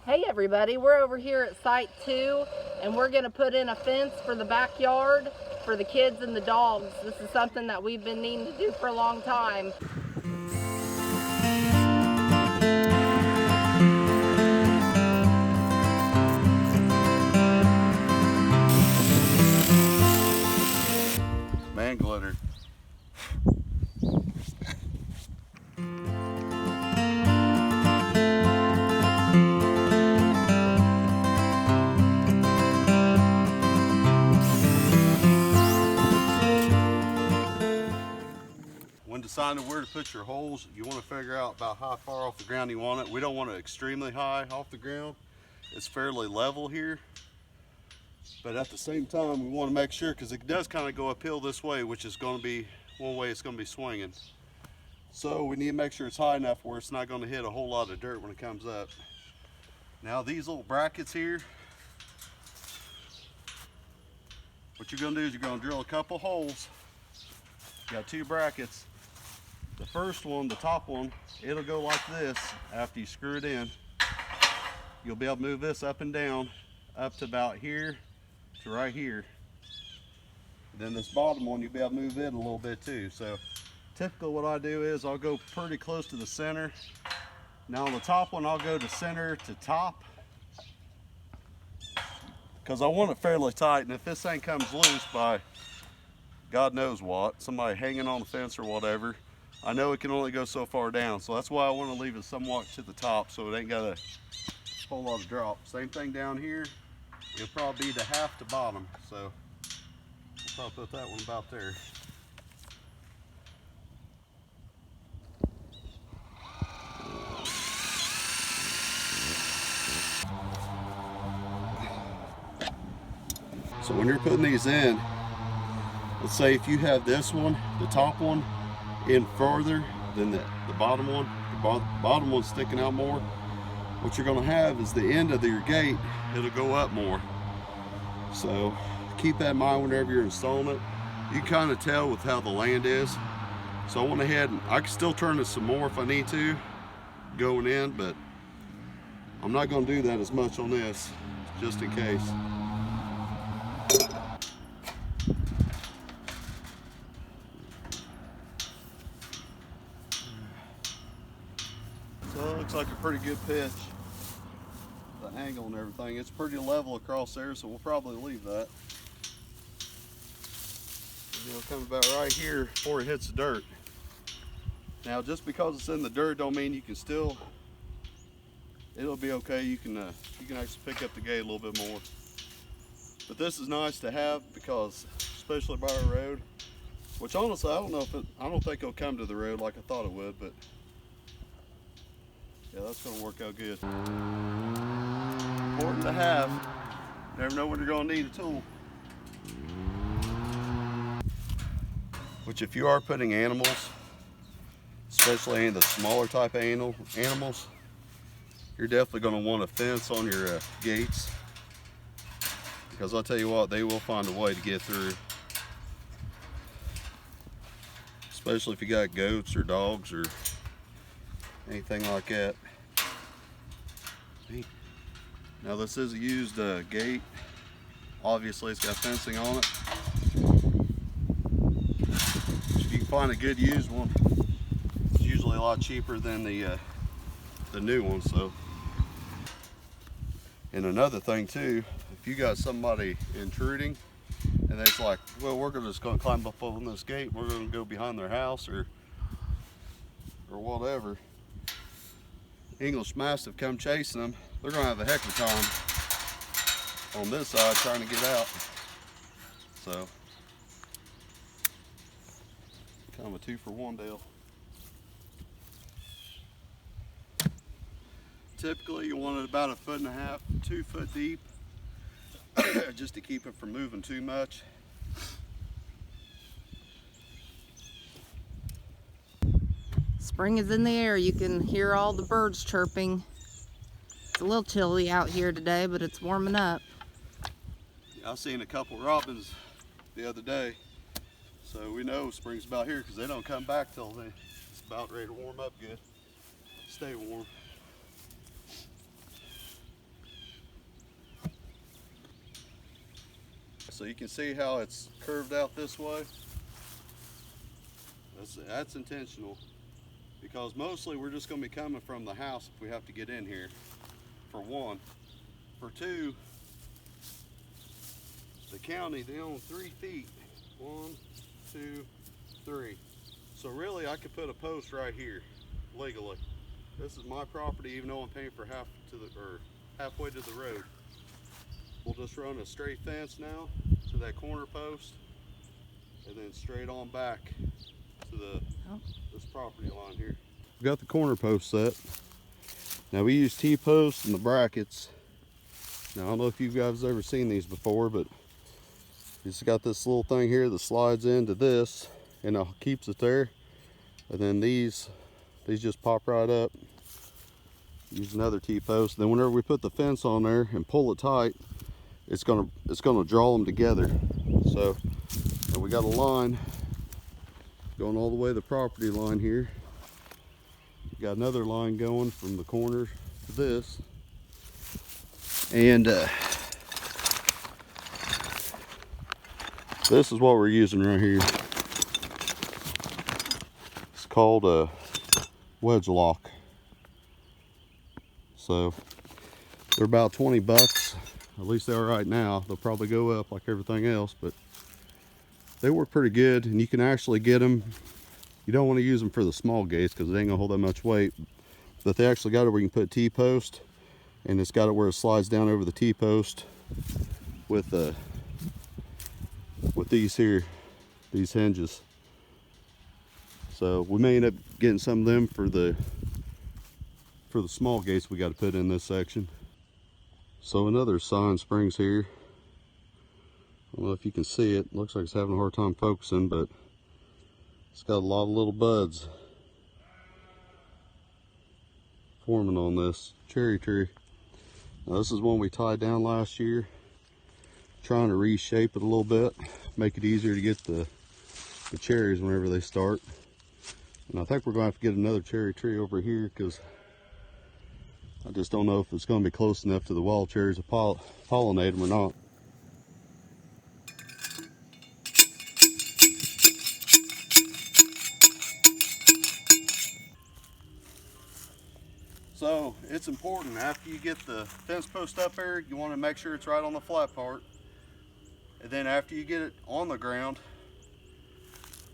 Hey everybody, we're over here at Site 2 and we're going to put in a fence for the backyard for the kids and the dogs. This is something that we've been needing to do for a long time. Man glitter. When deciding where to put your holes, you want to figure out about how far off the ground you want it. We don't want it extremely high off the ground. It's fairly level here. But at the same time, we want to make sure, because it does kind of go uphill this way, which is going to be one way it's going to be swinging. So we need to make sure it's high enough where it's not going to hit a whole lot of dirt when it comes up. Now these little brackets here, what you're going to do is you're going to drill a couple holes. You got two brackets. The first one, the top one, it'll go like this after you screw it in. You'll be able to move this up and down up to about here to right here. Then this bottom one, you'll be able to move it a little bit too. So typically what I do is I'll go pretty close to the center. Now on the top one, I'll go to center to top, because I want it fairly tight, and if this thing comes loose by God knows what, somebody hanging on the fence or whatever, I know it can only go so far down. So that's why I want to leave it somewhat to the top so it ain't got a whole lot of drop. Same thing down here. It'll probably be to half the bottom. So we'll probably put that one about there. So when you're putting these in, let's say if you have this one, the top one, in further than the bottom one, the bottom one's sticking out more, what you're going to have is the end of your gate, it'll go up more. So keep that in mind whenever you're installing it. You can kind of tell with how the land is. So I went ahead and I can still turn this some more if I need to going in, but I'm not going to do that as much on this, just in case. So it looks like a pretty good pitch. The angle and everything, it's pretty level across there, so we'll probably leave that. It'll come about right here before it hits the dirt. Now just because it's in the dirt don't mean you can still, it'll be okay. You can actually pick up the gate a little bit more. But this is nice to have, because especially by a road, which honestly I don't think it'll come to the road like I thought it would, but yeah, that's going to work out good. Important to have. Never know when you're going to need a tool. Which if you are putting animals, especially any of the smaller type of animals, you're definitely going to want a fence on your gates. Because I'll tell you what, they will find a way to get through. Especially if you got goats or dogs or anything like that. Now this is a used gate. Obviously it's got fencing on it. If you can find a good used one, it's usually a lot cheaper than the new one. So, and another thing too, if you got somebody intruding and they're like, well, we're just going to climb up on this gate, we're going to go behind their house or whatever, English Mastiff come chasing them, they're going to have a heck of a time on this side trying to get out. So, kind of a 2-for-1 deal. Typically you want it about 1.5 feet, 2 foot deep, just to keep it from moving too much. Spring is in the air. You can hear all the birds chirping. It's a little chilly out here today, but it's warming up. I seen a couple robins the other day, so we know spring's about here because they don't come back till it's about ready to warm up good. Stay warm. So you can see how it's curved out this way. That's intentional, because mostly we're just going to be coming from the house if we have to get in here, for one. For two, the county, they own 3 feet. 1, 2, 3. So really I could put a post right here legally. This is my property, even though I'm paying for halfway to the road. We'll just run a straight fence now to that corner post, and then straight on back to this property line here. We've got the corner post set. Now we use T-posts and the brackets. Now I don't know if you guys have ever seen these before, but it's got this little thing here that slides into this and it keeps it there. And then these just pop right up. Use another T-post. Then whenever we put the fence on there and pull it tight, it's gonna draw them together. So, and we got a line going all the way to the property line here. We got another line going from the corner to this. And this is what we're using right here. It's called a wedge lock. So they're about 20 bucks. At least they are right now. They'll probably go up like everything else, but they work pretty good. And you can actually get them. You don't want to use them for the small gates because it ain't gonna hold that much weight. But they actually got it where you can put T-post, and it's got it where it slides down over the T-post with these here, these hinges. So we may end up getting some of them for the small gates we got to put in this section. So another sign springs here. I don't know if you can see it. Looks like it's having a hard time focusing, but it's got a lot of little buds forming on this cherry tree. Now this is one we tied down last year, trying to reshape it a little bit, make it easier to get the cherries whenever they start. And I think we're going to have to get another cherry tree over here because I just don't know if it's going to be close enough to the wild cherries to pollinate them or not. So it's important, after you get the fence post up there, you want to make sure it's right on the flat part. And then after you get it on the ground,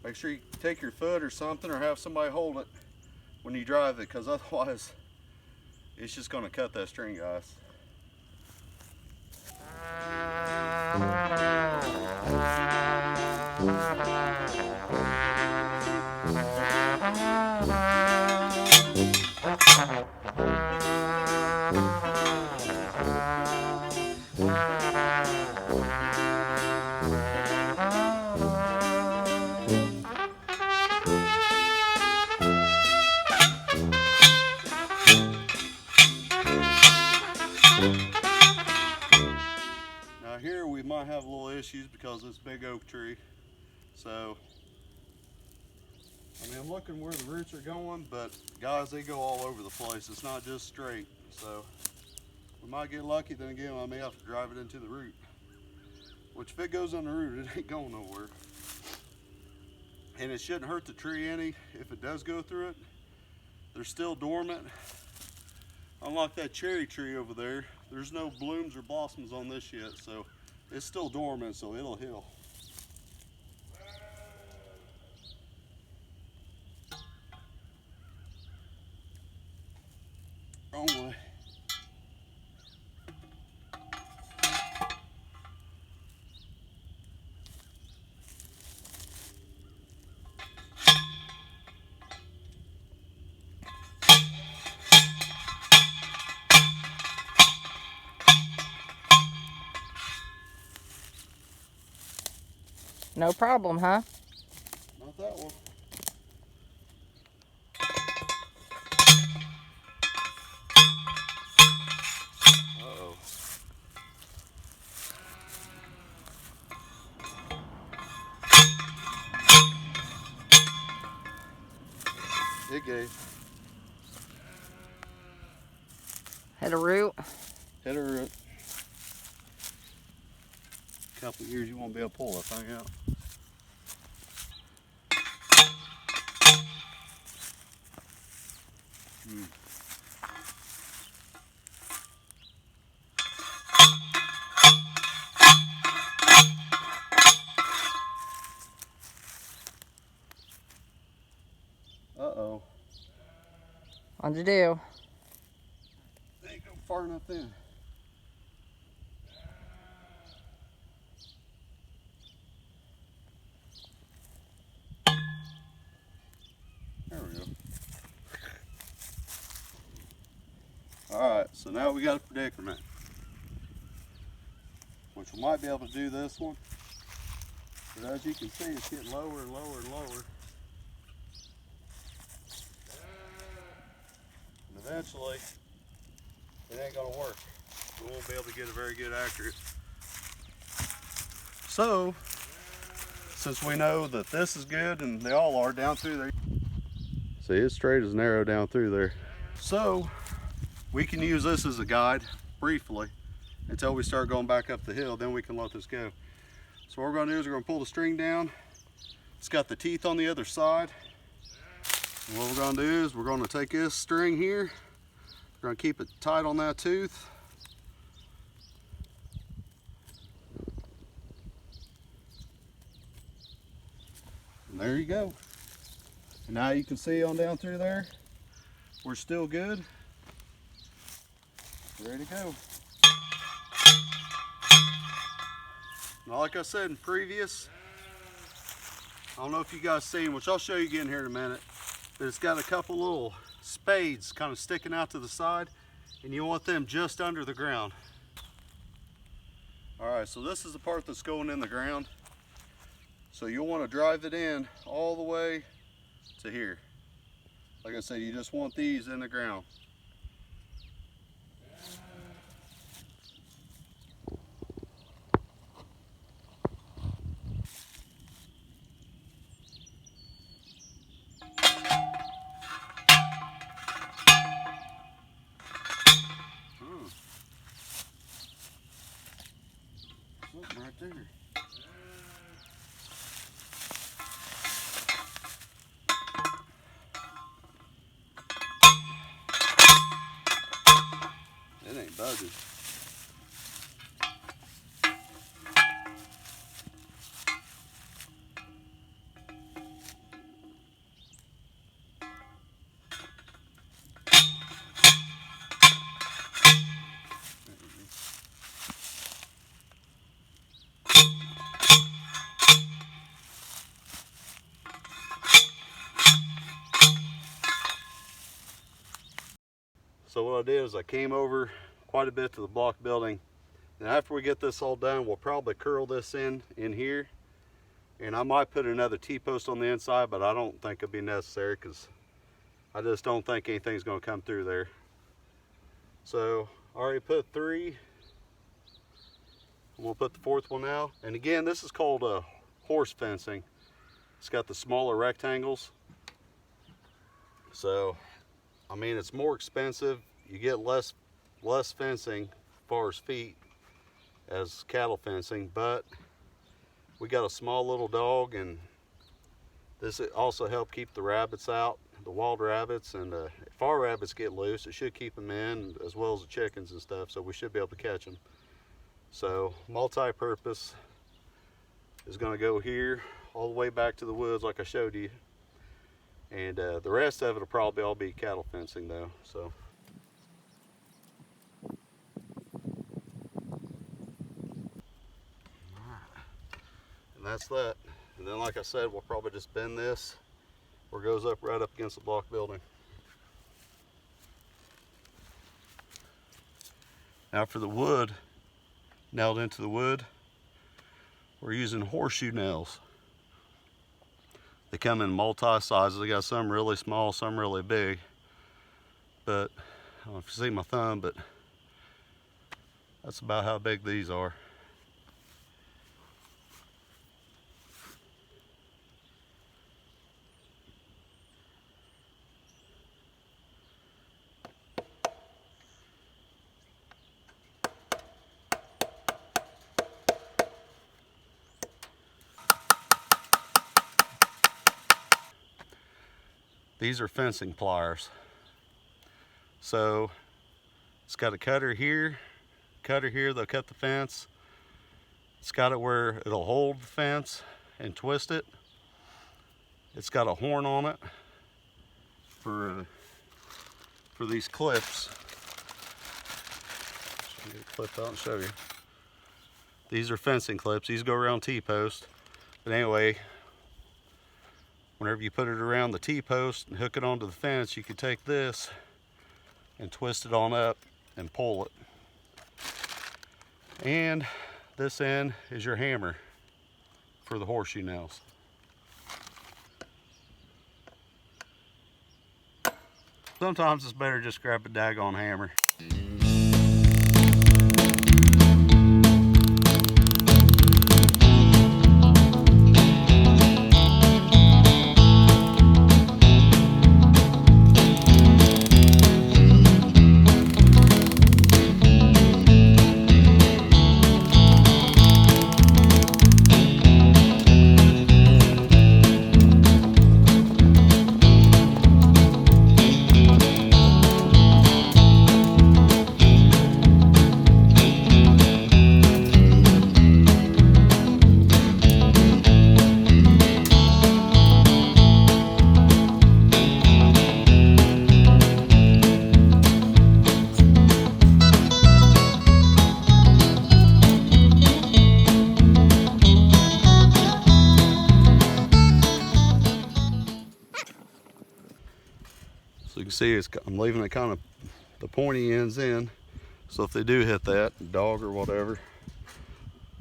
make sure you take your foot or something, or have somebody hold it when you drive it, because otherwise it's just going to cut that string, guys. Now here we might have little issues because it's a big oak tree. So, I mean, I'm looking where the roots are going, but guys, they go all over the place. It's not just straight. So we might get lucky, then again I may have to drive it into the root. Which if it goes on the root, it ain't going nowhere. And it shouldn't hurt the tree any if it does go through it. They're still dormant. Unlike that cherry tree over there, there's no blooms or blossoms on this yet, so it's still dormant, so it'll heal. Wrong way. No problem, huh? Not that one. Uh-oh. It gave. Hit a root. Hit a root. a couple of years you won't be able to pull that thing out. Uh-oh. What'd you do? They ain't go far enough in. There we go. Alright, so now we got a predicament. Which we might be able to do this one. But as you can see, it's getting lower and lower and lower. And eventually, it ain't gonna work. We won't be able to get a very good accurate. So, since we know that this is good and they all are down through there. See, it's straight as an arrow down through there. So, we can use this as a guide briefly until we start going back up the hill, then we can let this go. So what we're gonna do is we're gonna pull the string down. It's got the teeth on the other side. And what we're gonna do is we're gonna take this string here, we're gonna keep it tight on that tooth. And there you go. And now you can see on down through there, we're still good. Ready to go. Now, like I said in previous, I don't know if you guys seen, which I'll show you again here in a minute, but it's got a couple little spades kind of sticking out to the side, and you want them just under the ground. All right, so this is the part that's going in the ground. So you'll want to drive it in all the way to here. Like I said, you just want these in the ground. Something right there. It ain't budging. So what I did is I came over quite a bit to the block building, and after we get this all done, we'll probably curl this in here, and I might put another T-post on the inside, but I don't think it'll be necessary because I just don't think anything's going to come through there. So I already put 3, and we'll put the 4th one now. And again, this is called horse fencing. It's got the smaller rectangles, so I mean, it's more expensive. You get less fencing as far as feet as cattle fencing, but we got a small little dog, and this also help keep the rabbits out, the wild rabbits, and if our rabbits get loose, it should keep them in, as well as the chickens and stuff, so we should be able to catch them. So multi-purpose is going to go here all the way back to the woods like I showed you. And the rest of it will probably all be cattle fencing though. So. And that's that. And then like I said, we'll probably just bend this where it goes up right up against the block building. Now for the wood, nailed into the wood, we're using horseshoe nails. They come in multi-sizes. They got some really small, some really big. But I don't know if you see my thumb, but that's about how big these are. These are fencing pliers. So it's got a cutter here, they'll cut the fence. It's got it where it'll hold the fence and twist it. It's got a horn on it for these clips. Let me clip out and show you. These are fencing clips. These go around T-post. But anyway, whenever you put it around the T-post and hook it onto the fence, you can take this and twist it on up and pull it. And this end is your hammer for the horseshoe nails. Sometimes it's better just grab a daggone hammer. So you can see I'm leaving it kind of the pointy ends in, so if they do hit that dog or whatever,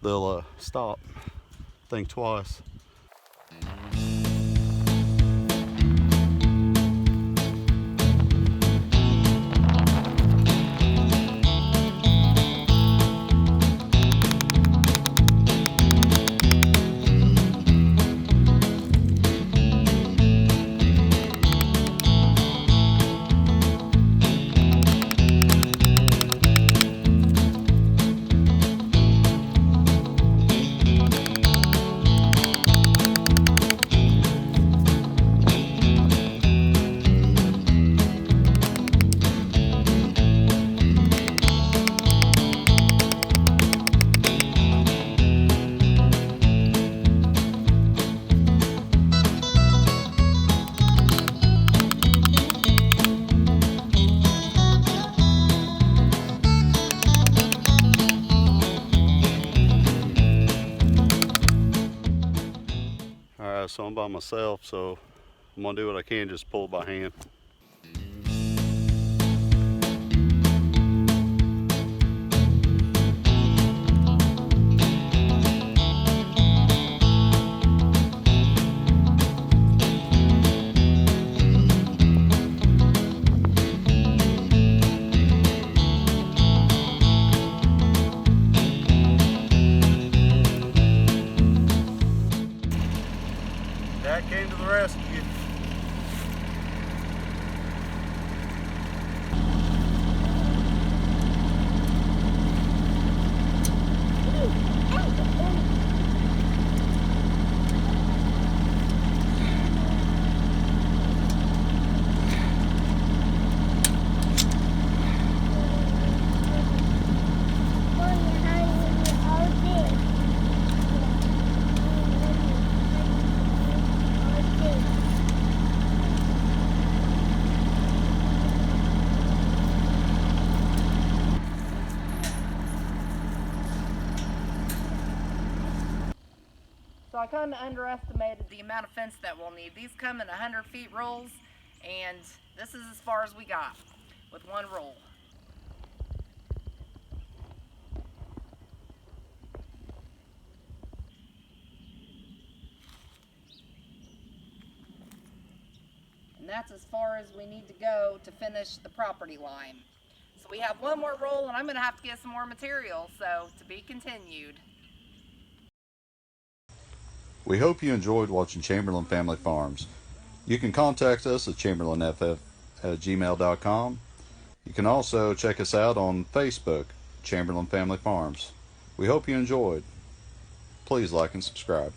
they'll stop, think twice. So I'm by myself, so I'm gonna do what I can, just pull it by hand. Dad came to the rescue. So I kind of underestimated the amount of fence that we'll need. These come in 100 feet rolls, and this is as far as we got with one roll. And that's as far as we need to go to finish the property line. So we have one more roll, and I'm going to have to get some more material, so to be continued. We hope you enjoyed watching Chamberlain Family Farms. You can contact us at chamberlainff@gmail.com. You can also check us out on Facebook, Chamberlain Family Farms. We hope you enjoyed. Please like and subscribe.